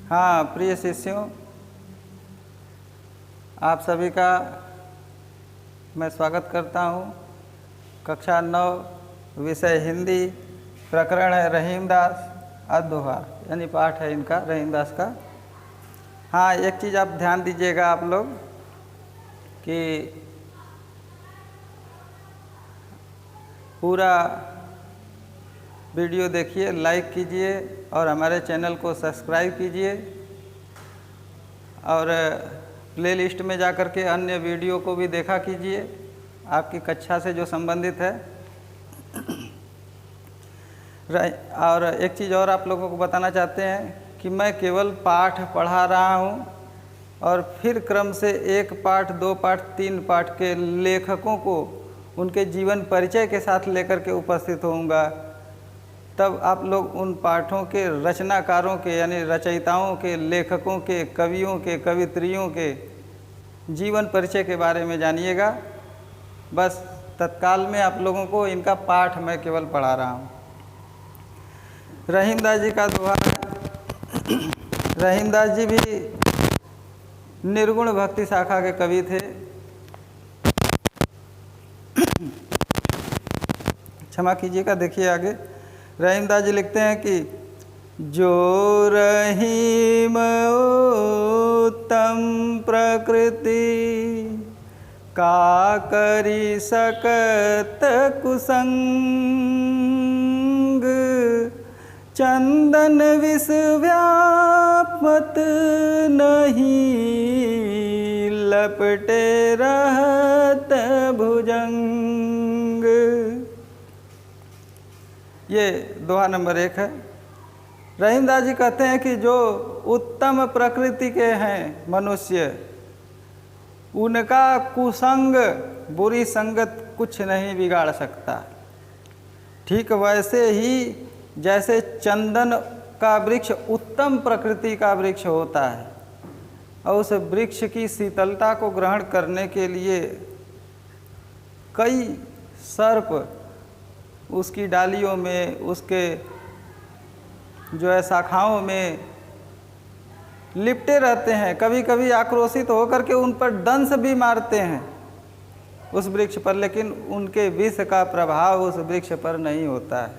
हाँ प्रिय शिष्यों, आप सभी का मैं स्वागत करता हूँ। कक्षा 9 विषय हिंदी, प्रकरण है रहीमदास अद्दोहा, यानी पाठ है इनका रहीमदास का। हाँ, एक चीज़ आप ध्यान दीजिएगा आप लोग कि पूरा वीडियो देखिए, लाइक कीजिए और हमारे चैनल को सब्सक्राइब कीजिए और प्लेलिस्ट में जा कर के अन्य वीडियो को भी देखा कीजिए आपकी कक्षा से जो संबंधित है। और एक चीज़ और आप लोगों को बताना चाहते हैं कि मैं केवल पाठ पढ़ा रहा हूँ और फिर क्रम से 1 पाठ, 2 पाठ, 3 पाठ के लेखकों को उनके जीवन परिचय के साथ लेकर के उपस्थित होऊंगा। तब आप लोग उन पाठों के रचनाकारों के यानी रचयिताओं के, लेखकों के, कवियों के, कवित्रियों के जीवन परिचय के बारे में जानिएगा। बस तत्काल में आप लोगों को इनका पाठ मैं केवल पढ़ा रहा हूँ। रहीमदास जी का दोहा है। रहीमदास जी भी निर्गुण भक्ति शाखा के कवि थे। क्षमा कीजिएगा, देखिए आगे रहीमदास जी लिखते हैं कि जो रहीम उत्तम प्रकृति का करी सकत कुसंग, चंदन विष व्यापत नहीं लपटे रहत भुजंग। ये दोहा नंबर 1 है। रहीमदास जी कहते हैं कि जो उत्तम प्रकृति के हैं मनुष्य, उनका कुसंग, बुरी संगत कुछ नहीं बिगाड़ सकता। ठीक वैसे ही जैसे चंदन का वृक्ष उत्तम प्रकृति का वृक्ष होता है और उस वृक्ष की शीतलता को ग्रहण करने के लिए कई सर्प उसकी डालियों में, उसके जो है शाखाओं में लिपटे रहते हैं। कभी कभी आक्रोशित होकर के उन पर दंश भी मारते हैं उस वृक्ष पर, लेकिन उनके विष का प्रभाव उस वृक्ष पर नहीं होता है।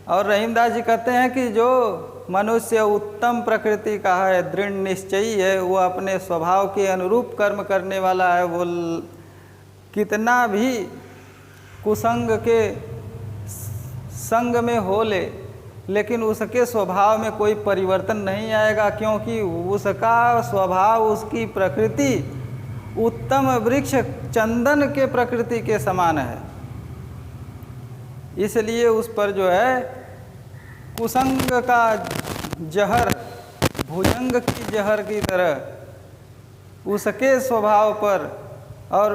और रहीमदास जी कहते हैं कि जो मनुष्य उत्तम प्रकृति का है, दृढ़ निश्चयी है, वो अपने स्वभाव के अनुरूप कर्म करने वाला है, वो कितना भी कुसंग के संग में हो लेकिन उसके स्वभाव में कोई परिवर्तन नहीं आएगा, क्योंकि उसका स्वभाव, उसकी प्रकृति उत्तम वृक्ष चंदन के प्रकृति के समान है। इसलिए उस पर जो है कुसंग का जहर भुजंग की जहर की तरह उसके स्वभाव पर और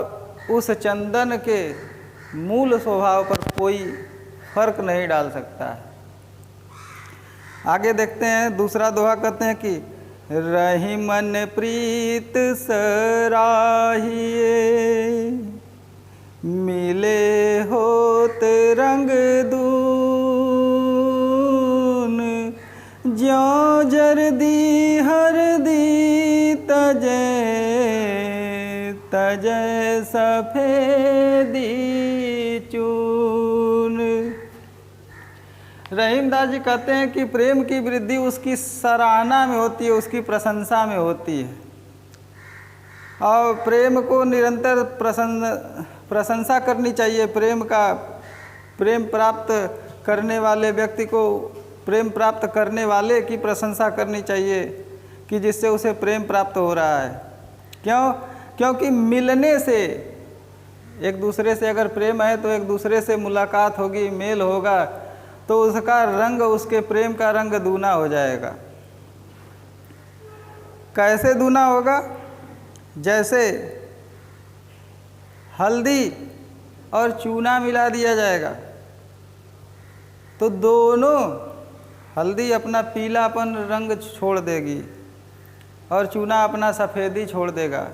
उस चंदन के मूल स्वभाव पर कोई फर्क नहीं डाल सकता है। आगे देखते हैं, दूसरा दोहा कहते हैं कि रहीमन प्रीत सराहिए, मिले होत रंग दून, ज्यों जरदी हरदी तजय तजय सफेदी चून। रहीमदास जी कहते हैं कि प्रेम की वृद्धि उसकी सराहना में होती है, उसकी प्रशंसा में होती है। और प्रेम को निरंतर प्रशंसा करनी चाहिए। प्रेम प्राप्त करने वाले व्यक्ति को प्रेम प्राप्त करने वाले की प्रशंसा करनी चाहिए कि जिससे उसे प्रेम प्राप्त हो रहा है। क्योंकि मिलने से, एक दूसरे से अगर प्रेम है तो एक दूसरे से मुलाकात होगी, मेल होगा, तो उसका रंग, उसके प्रेम का रंग दूना हो जाएगा। कैसे दूना होगा? जैसे हल्दी और चूना मिला दिया जाएगा तो दोनों, हल्दी अपना पीलापन रंग छोड़ देगी और चूना अपना सफ़ेदी छोड़ देगा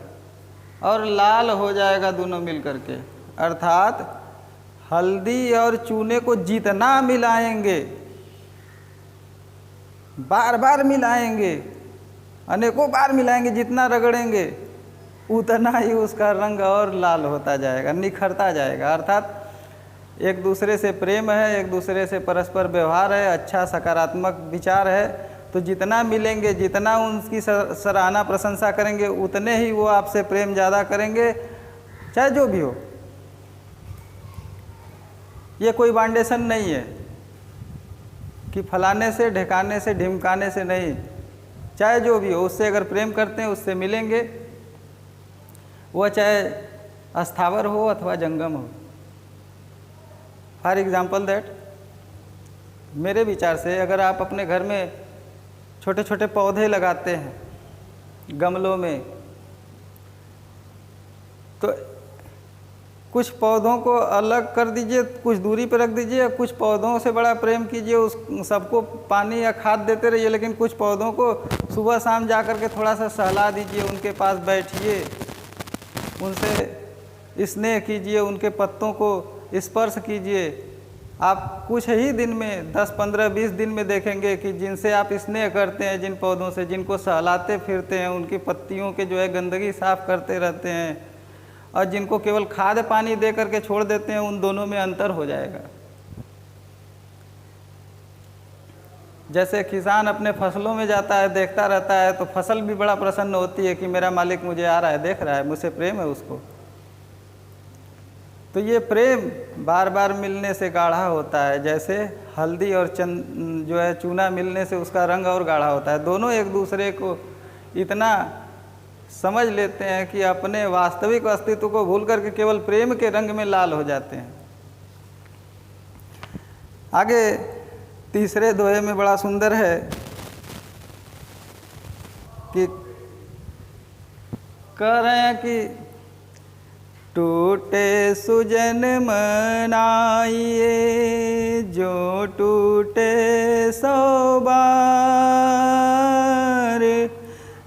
और लाल हो जाएगा दोनों मिल करके। अर्थात हल्दी और चूने को जितना मिलाएंगे बार बार मिलाएंगे, अनेकों बार मिलाएंगे, जितना रगड़ेंगे उतना ही उसका रंग और लाल होता जाएगा, निखरता जाएगा। अर्थात एक दूसरे से प्रेम है, एक दूसरे से परस्पर व्यवहार है, अच्छा सकारात्मक विचार है, तो जितना मिलेंगे, जितना उनकी सराहना प्रशंसा करेंगे, उतने ही वो आपसे प्रेम ज़्यादा करेंगे, चाहे जो भी हो। ये कोई बाउंडेशन नहीं है कि फलाने से, ढकाने से, ढिमकाने से नहीं, चाहे जो भी हो, उससे अगर प्रेम करते हैं उससे मिलेंगे, वह चाहे स्थावर हो अथवा जंगम हो। फॉर एग्ज़ाम्पल दैट, मेरे विचार से अगर आप अपने घर में छोटे छोटे पौधे लगाते हैं गमलों में, तो कुछ पौधों को अलग कर दीजिए, कुछ दूरी पर रख दीजिए, कुछ पौधों से बड़ा प्रेम कीजिए, उस सबको पानी या खाद देते रहिए, लेकिन कुछ पौधों को सुबह शाम जा कर के थोड़ा सा सहला दीजिए, उनके पास बैठिए, उनसे स्नेह कीजिए, उनके पत्तों को स्पर्श कीजिए। आप कुछ ही दिन में 10, 15, 20 दिन में देखेंगे कि जिनसे आप स्नेह करते हैं, जिन पौधों से, जिनको सहलाते फिरते हैं, उनकी पत्तियों के जो है गंदगी साफ़ करते रहते हैं, और जिनको केवल खाद पानी दे करके छोड़ देते हैं, उन दोनों में अंतर हो जाएगा। जैसे किसान अपने फसलों में जाता है, देखता रहता है, तो फसल भी बड़ा प्रसन्न होती है कि मेरा मालिक मुझे आ रहा है, देख रहा है, मुझसे प्रेम है उसको। तो ये प्रेम बार बार मिलने से गाढ़ा होता है, जैसे हल्दी और जो है चूना मिलने से उसका रंग और गाढ़ा होता है। दोनों एक दूसरे को इतना समझ लेते हैं कि अपने वास्तविक अस्तित्व को भूल करके केवल प्रेम के रंग में लाल हो जाते हैं। आगे तीसरे दोहे में बड़ा सुंदर है कि कह रहे हैं कि टूटे सुजन मनाइए, जो टूटे सो बार,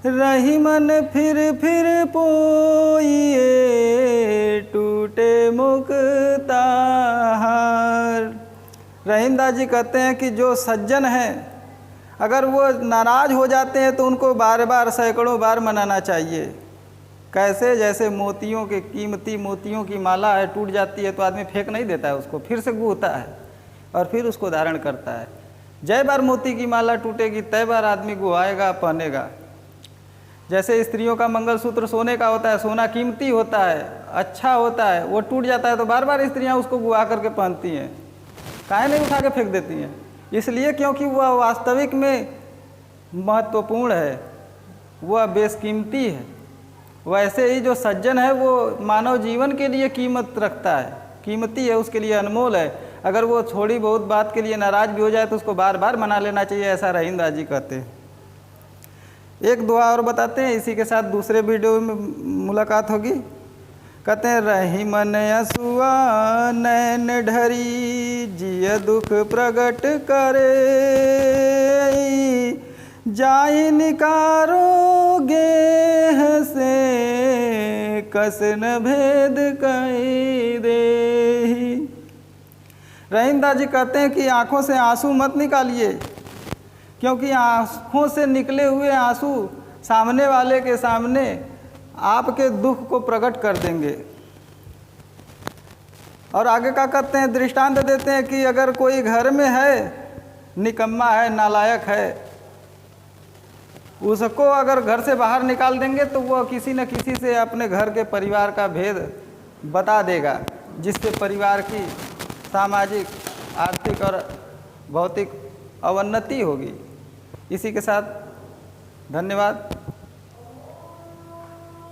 रही मन फिर पोइए, टूटे मुक्ताहार। रहीमदास जी कहते हैं कि जो सज्जन हैं, अगर वो नाराज़ हो जाते हैं तो उनको बार बार, सैकड़ों बार मनाना चाहिए। कैसे? जैसे मोतियों के, कीमती मोतियों की माला है, टूट जाती है तो आदमी फेंक नहीं देता है उसको, फिर से गूंथता है और फिर उसको धारण करता है। जय बार मोती की माला टूटेगी तय बार आदमी गुहाएगा, पहनेगा। जैसे स्त्रियों का मंगलसूत्र सोने का होता है, सोना कीमती होता है, अच्छा होता है, वो टूट जाता है तो बार बार स्त्रियाँ उसको गुहा करके पहनती हैं, काहे नहीं उठा के फेंक देती हैं? इसलिए क्योंकि वह वास्तविक में महत्वपूर्ण है, वह बेशकीमती है। वैसे ही जो सज्जन है वो मानव जीवन के लिए कीमत रखता है, कीमती है, उसके लिए अनमोल है। अगर वो थोड़ी बहुत बात के लिए नाराज़ भी हो जाए तो उसको बार बार मना लेना चाहिए, ऐसा रहीमदास जी कहते हैं। एक दुआ और बताते हैं, इसी के साथ दूसरे वीडियो में मुलाकात होगी। कहते हैं, रही मन असुआ नैन ढरी, जिय दुख प्रगट करे, जाहि निकारो गेह से, कस न भेद कई देहि। रहीमदास जी कहते हैं कि आँखों से आंसू मत निकालिए, क्योंकि आँखों से निकले हुए आंसू सामने वाले के सामने आपके दुख को प्रकट कर देंगे। और आगे क्या कहते हैं, दृष्टांत देते हैं कि अगर कोई घर में है, निकम्मा है, नालायक है, उसको अगर घर से बाहर निकाल देंगे तो वह किसी न किसी से अपने घर के परिवार का भेद बता देगा, जिससे परिवार की सामाजिक, आर्थिक और भौतिक अवन्नति होगी। इसी के साथ धन्यवाद।